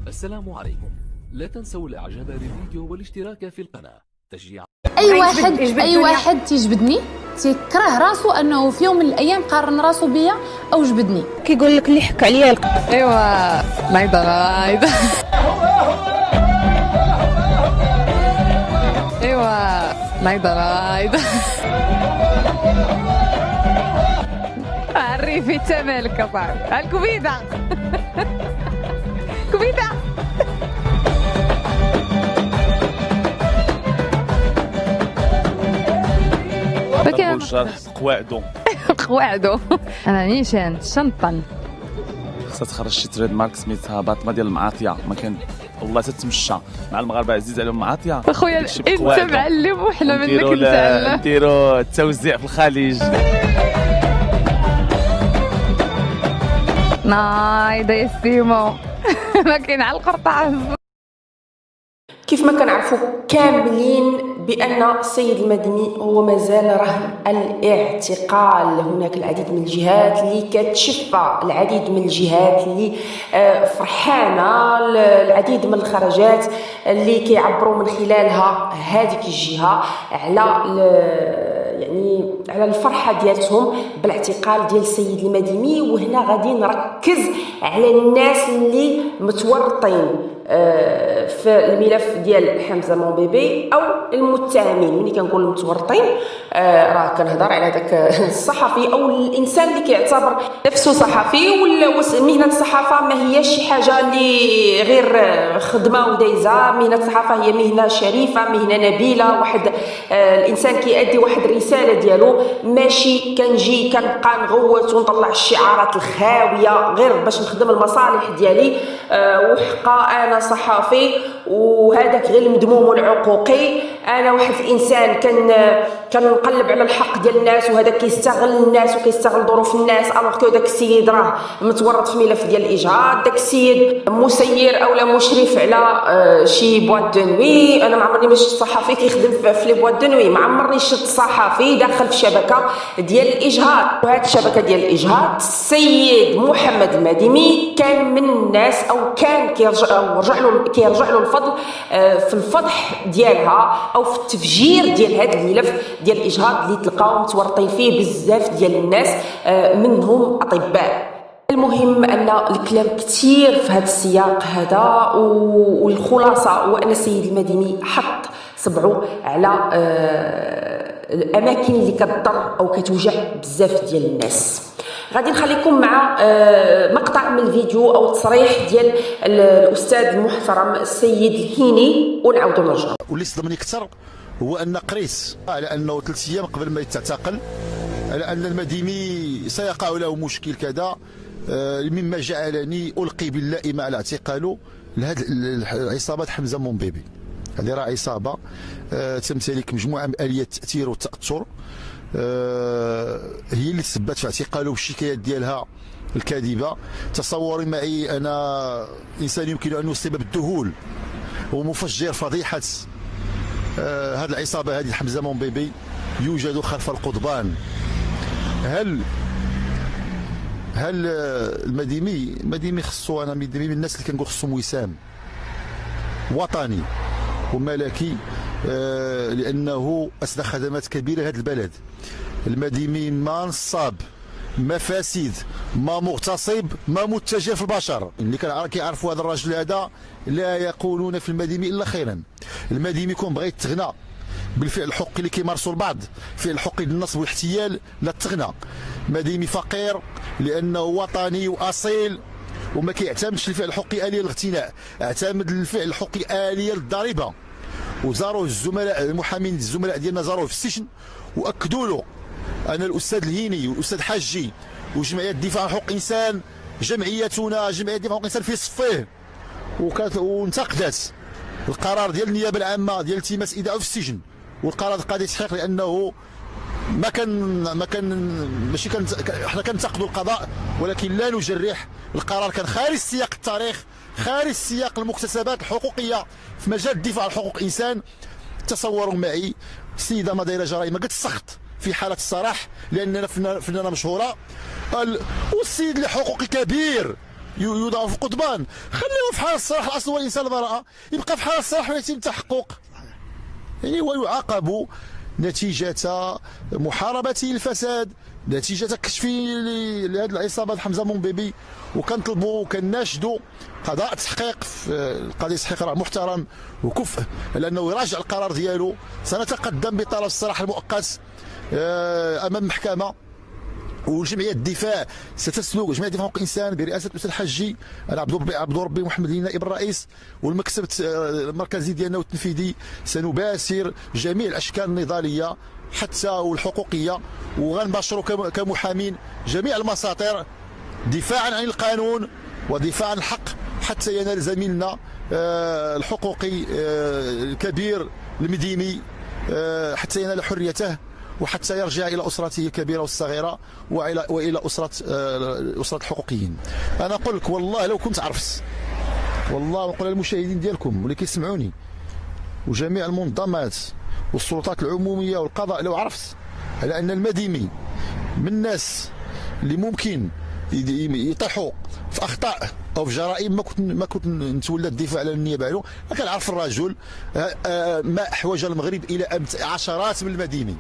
السلام عليكم. لا تنسوا الاعجاب بالفيديو والاشتراك في القناة تشجيعا. اي واحد تيجبدني تيكره راسو انه في يوم من الايام قارن راسو بيا او جبدني. كيقول لك اللي حك عليا ايوا نايضه ايوا نايضه عرفي تمالك صاحبي الكبيده كبيده كان قواعدو قواعدو انا نيشان شنطن خصها تخرج شي تريد مارك سميتها باطمه ديال المعاطيه. ما كان والله تتمشى مع المغاربه عزيز عليهم المعاطيه. اخويا انت معلم وحنا منك نتعلم. نديرو التوزيع في الخليج. نايضه يا سيمو ما كاين على القرطاس. كيف ما كنعرفوا كاملين بان السيد المدني هو مازال رهن الاعتقال. هناك العديد من الجهات اللي كتشفى، العديد من الجهات اللي فرحانه، العديد من الخرجات اللي كيعبروا من خلالها هذيك الجهه على الفرحه ديالتهم بالاعتقال ديال السيد المدني. وهنا غادي نركز على الناس اللي متورطين في الملف ديال حمزه مونبيبي او المتهمين. ملي كنقول المتورطين راه كنهضر على داك الصحفي او الانسان اللي كيعتبر نفسه صحفي. ومهنه الصحافه ما هياش شي حاجه اللي غير خدمه ودايزه. مهنه الصحافه هي مهنه شريفه، مهنه نبيله. واحد الانسان كيأدي واحد الرساله ديالو، ماشي كنجي كنبقى نغوت ونطلع الشعارات الخاويه غير باش نخدم المصالح ديالي. وحقا انا صحفي وهذاك غير المذموم والعقوقي. انا واحد الانسان كنقلب على الحق ديال الناس، وهذاك كيستغل الناس وكيستغل ظروف الناس. الوغ كو داك السيد راه متورط في ملف ديال الاجهاض، داك السيد مسير اولا مشرف على شي بواط دو نوي. انا ما عمرني ما شفت صحفي كيخدم في لي بواط دو نوي، ما عمرني شفت صحفي داخل في شبكه ديال الاجهاض. وهذه الشبكه ديال الاجهاض السيد محمد المدني كان من الناس او كان كيرجع له الفضل في الفضح ديالها او في التفجير ديال هذا الملف ديال الاجهاض اللي تلقاو متورطين فيه بزاف ديال الناس منهم اطباء. المهم ان الكلام كثير في هذا السياق هذا، والخلاصه هو ان السيد المدني حط صبعه على الاماكن اللي كتضر او كتوجع بزاف ديال الناس. غادي نخليكم مع مقطع من الفيديو او تصريح ديال الاستاذ المحترم السيد الهيني ونعاودوا نرجعوا. واللي صدمني اكثر هو ان قريس على انه 3 ايام قبل ما يتعتقل على ان المدني سيقع له مشكل كذا، مما جعلني القي باللائمه على اعتقاله لهذه عصابه حمزه مونبيبي. هذه راه عصابه تمتلك مجموعه من اليات التاثير والتاثر، هي اللي تسببت في اعتقاله والشكايات ديالها الكاذبه. تصوري معي انا انسان يمكن ان يصيب بالذهول ومفجر فضيحه هذه العصابه هذه حمزه مونبيبي يوجد خلف القضبان. هل المدني خصو، انا من الناس اللي كنقول خصهم وسام وطني وملكي، لانه اسدى خدمات كبيره لهذا البلد. المدني ما نصاب، ما فاسد، ما مغتصب، ما متجه في البشر. اللي كيعرفوا هذا الرجل هذا لا يقولون في المدني الا خيرا. المدني يكون بغى يتغنى بالفعل الحقوقي اللي كيمارسوا البعض، فعل الحقوقي للنصب والاحتيال لا تغنى. مدني فقير لانه وطني واصيل وما كيعتمدش الفعل الحقوقي آلية للاغتناء، اعتمد الفعل الحقوقي آلية للضريبه. وزاروه الزملاء المحامين الزملاء ديالنا زاروه في السجن واكدوا له ان الاستاذ الهيني والاستاذ حاجي وجمعيه الدفاع عن حقوق الانسان، جمعيتنا جمعيه الدفاع عن حقوق الانسان في صفيه وانتقدت القرار ديال النيابه العامه ديال التماس ايداعه في السجن، والقرار قضيه تحقيق لانه ماشي احنا كنتقدوا القضاء ولكن لا نجرح. القرار كان خارج سياق التاريخ، خارج سياق المكتسبات الحقوقيه في مجال الدفاع عن حقوق الانسان. تصوروا معي السيده ما دايره جرائم قد السخط في حاله الصراح لاننا فنانه مشهوره، والسيد اللي حقوقي كبير يوضع في القضبان، خليه في حال الصلاح، الاصل هو الانسان البراءه، يبقى في حال الصلاح ويتم تحقق يعني ويعاقب نتيجة محاربة الفساد، نتيجة كشف لهذه العصابة حمزة مومبيبي. وكنطلبوا وكناشدوا قضاء تحقيق في القضية، تحقيق راه محترم وكفء لأنه يراجع القرار ديالو. سنتقدم بطلب الصلاح المؤقت أمام المحكمة، وجمعية الدفاع ستسلك، جمعية الدفاع حقوق الانسان برئاسه الاستاذ الحجي، انا عبد ربي محمد نائب الرئيس، والمكتب المركزي ديالنا والتنفيذي سنباشر جميع الاشكال النضاليه حتى والحقوقيه، وغنباشروا كمحامين جميع المساطر دفاعا عن القانون ودفاعا عن الحق حتى ينال زميلنا الحقوقي الكبير المديني حتى ينال حريته، وحتى يرجع الى اسرته الكبيره والصغيره والى اسره الحقوقيين. انا اقول لك والله لو كنت عرفت، والله نقول للمشاهدين ديالكم واللي كيسمعوني وجميع المنظمات والسلطات العموميه والقضاء، لو عرفت على ان المديمي من الناس اللي ممكن يطيحوا في اخطاء او في جرائم ما كنت نتولى الدفاع على النيابه عنه، ما كنعرف الرجل ما احوج المغرب الى عشرات من المديمي،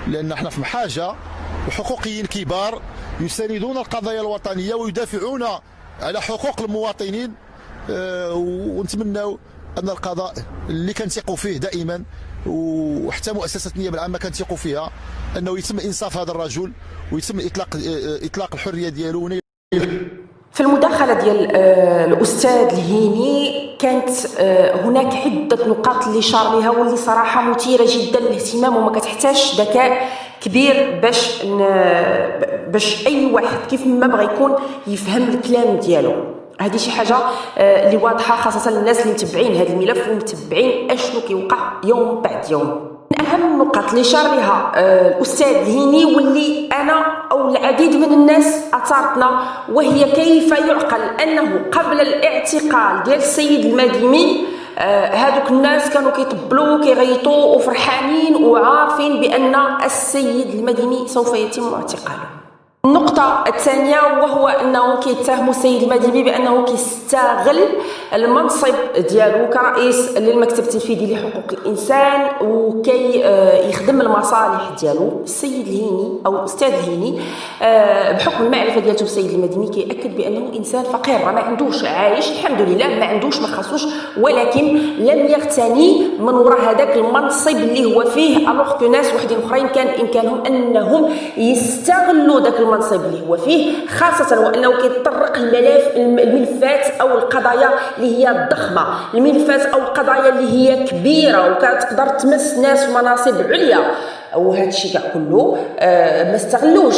لأن احنا في حاجة وحقوقيين كبار يساندون القضايا الوطنية ويدافعون على حقوق المواطنين، ونتمنوا أن القضاء اللي كنثقوا فيه دائما وحتى مؤسسة النيابة العامة كنثقوا فيها أنه يتم إنصاف هذا الرجل ويتم إطلاق الحرية ديالو. في المداخلة ديال الأستاذ الهيني كانت هناك عدة نقاط اللي شار لها واللي صراحة مثيرة جدا للاهتمام، وما كتحتاج ذكاء كبير باش أي واحد كيف ما بغى يكون يفهم الكلام ديالو. هذه شي حاجة اللي واضحة خاصة للناس اللي متبعين هذا الملف ومتبعين أشنو كيوقع يوم بعد يوم. من أهم النقاط اللي شار لها الأستاذ الهيني واللي أنا أو العديد من الناس أثارتنا، وهي كيف يعقل أنه قبل الاعتقال ديال السيد المديمي هادوك الناس كانوا كيطبلوا وكيغيطوا وفرحانين وعارفين بأن السيد المديمي سوف يتم اعتقاله. النقطة الثانية وهو أنه كيتهموا السيد المديمي بأنه كيستغل المنصب ديالو كرئيس للمكتب التنفيذي لحقوق الإنسان وكي يخدم المصالح ديالو. السيد الهيني أو الأستاذ الهيني بحكم المعرفة ديالته بالسيد المديمي كيأكد بأنه إنسان فقير، ما عندوش، عايش الحمد لله، ما عندوش ما خاصوش، ولكن لم يغتني من وراء هذاك المنصب اللي هو فيه، ألوغ كو ناس وحدين أخرين كان إمكانهم أنهم يستغلوا ذاك المنصب اللي هو فيه، خاصة وأنه كيتطرق الملفات أو القضايا اللي هي الضخمة، الملفات أو القضايا اللي هي كبيرة وكتقدر تمس ناس في مناصب عليا، وهذا الشيء كاع كله ما استغلوش.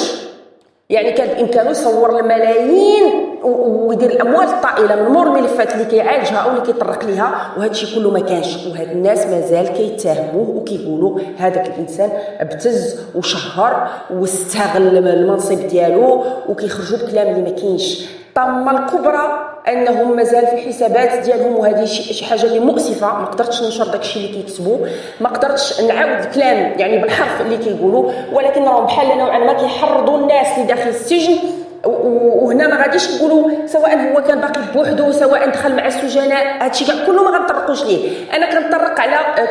يعني كان بإمكانه يصور الملايين ويدير الأموال الطائلة من مور الملفات اللي كيعالجها أو اللي كيطرق ليها، وهذا الشيء كله ما كانش. وهاد الناس مازال كيتهموه وكيقولوا هذاك الإنسان ابتز وشهر واستغل المنصب ديالو، وكيخرجوا بكلام اللي ما كاينش. الطامة الكبرى انهم مازال في الحسابات ديالهم، وهذه شي حاجه اللي مؤسفه. ما قدرتش ننشر داكشي اللي كيكتبوا، ما قدرتش نعاود الكلام يعني بالحرف اللي كيقولوا، ولكن راهم بحال نوعا ما كيحرضوا الناس اللي داخل السجن. وهنا ما غاديش نقولوا سواء هو كان باقي بوحده سواء دخل مع السجناء، هادشي كاع كله ما غنطرقوش ليه. انا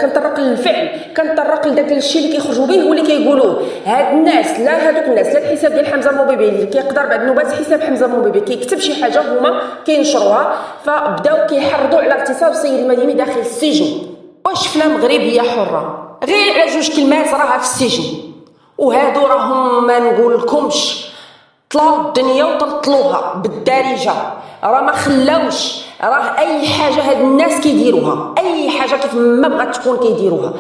كنطرق للفعل، كنطرق لداك الشيء اللي كيخرجوا به واللي كيقولوه هاد الناس. لا هادوك الناس، لا الحساب ديال حمزه مومبيبي اللي كيقدر بعد النوبات حساب حمزه مومبيبي كيكتب شي حاجه هما كينشروها، فبداو كيحرضوا على اغتصاب السيد المديمي داخل السجن. وشفنا مغربيه حره غير على جوج كلمات راها في السجن، وهادو راهم ما نقولكمش طلعوا الدنيا وطلطلوها بالدارجه، راه ما خلاوش، راه اي حاجه هاد الناس كيديروها، اي حاجه كيف ما بغات تكون كيديروها.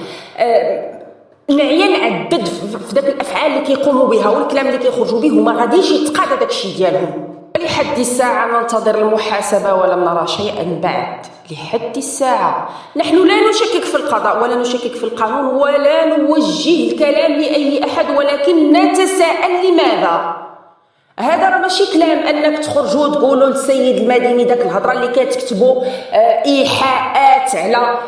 نعيا نعدد في داك الافعال اللي كيقوموا بها والكلام اللي كيخرجوا به، وما غاديش يتقاضى داك الشيء ديالهم. لحد الساعه ننتظر المحاسبه ولم نرى شيئا بعد. لحد الساعه نحن لا نشكك في القضاء ولا نشكك في القانون ولا نوجه الكلام لاي احد، ولكن نتساءل لماذا هذا راه ماشي كلام انك تخرجوا تقولوا للسيد المديني داك الهضره اللي كتكتبوا ايحاءات على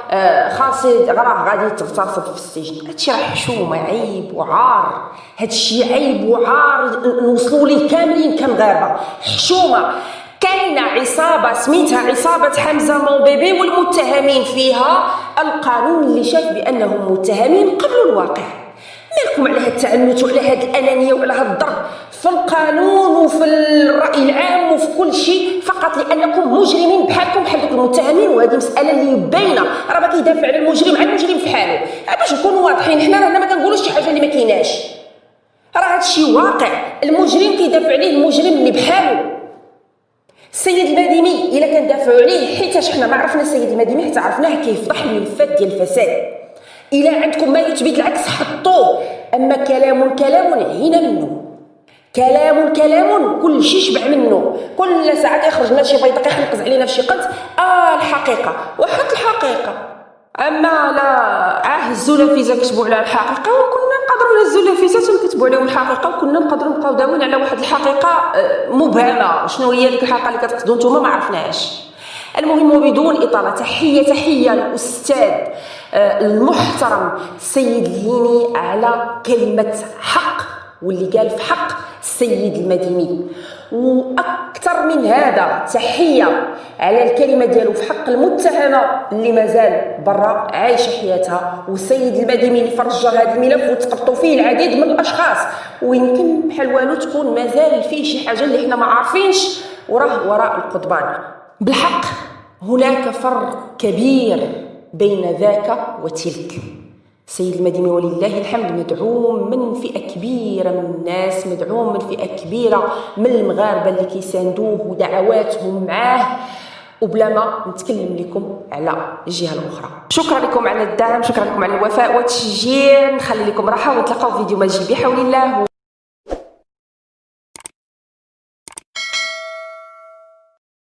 خاص راه غادي تغتصب في السجن. هادشي راه حشومه، عيب وعار، هادشي عيب وعار نوصلوا ليه كاملين كمغاربه. حشومه. كاينه عصابه سميتها عصابه حمزه موبيبي والمتهمين فيها القانون اللي شاف بانهم متهمين قبل الواقع. مالكم على هاد التعنت وعلى هاد الانانيه وعلى هاد الضرب في القانون وفي الراي العام وفي كل شيء فقط لانكم مجرمين بحالكم بحال دوك المتهمين. وهذه مساله اللي باينه، راه ما كيدافع على المجرم على المجرم في حاله. باش نكونوا واضحين، حنا رانا ما كنقولوش شي حاجه اللي ما كايناش، راه هادشي واقع. المجرم كيدافع عليه المجرم اللي بحاله. السيد المديني الا كندافعوا عليه حيتاش حنا ما عرفنا السيد المديني حتى عرفناه كيفضح الملفات ديال الفساد. إلا عندكم ما يثبت العكس حطوه. أما كلام عينا منه، كلام كل شيء شبع منه. كل ساعة كيخرج لنا شي بيضة كيحنقز علينا في شي قنت الحقيقة وحط الحقيقة. أما لا هزوا لافيزا كتبوا على الحقيقة وكنا نقدروا نهزوا لافيزات ونكتبوا عليهم الحقيقة وكنا نقدروا نبقاو داوين على واحد الحقيقة مبهمة. شنو هي ديك الحقيقة اللي كتقصدوا نتوما ما عرفناهاش. المهم وبدون إطالة، تحية للأستاذ المحترم السيد الهيني على كلمة حق واللي قال في حق السيد المديني. وأكثر من هذا تحية على الكلمة ديالو في حق المتهمة اللي مازال برا عايشة حياتها، والسيد المديني اللي فرجر هذا الملف وتقبطوا فيه العديد من الأشخاص، ويمكن بحال والو تكون مازال فيه شي حاجة اللي حنا ما عارفينش وراه وراء القضبان. بالحق هناك فرق كبير بين ذاك وتلك. السيد المديني ولله الحمد مدعوم من فئة كبيرة من الناس، مدعوم من فئة كبيرة من المغاربة اللي كيساندوه ودعواتهم معاه، وبلا ما نتكلم لكم على الجهة الأخرى. شكرا لكم على الدعم، شكرا لكم على الوفاء والتشجيع. نخلي لكم راحة ونتلاقاو في فيديو ماجي بحول الله.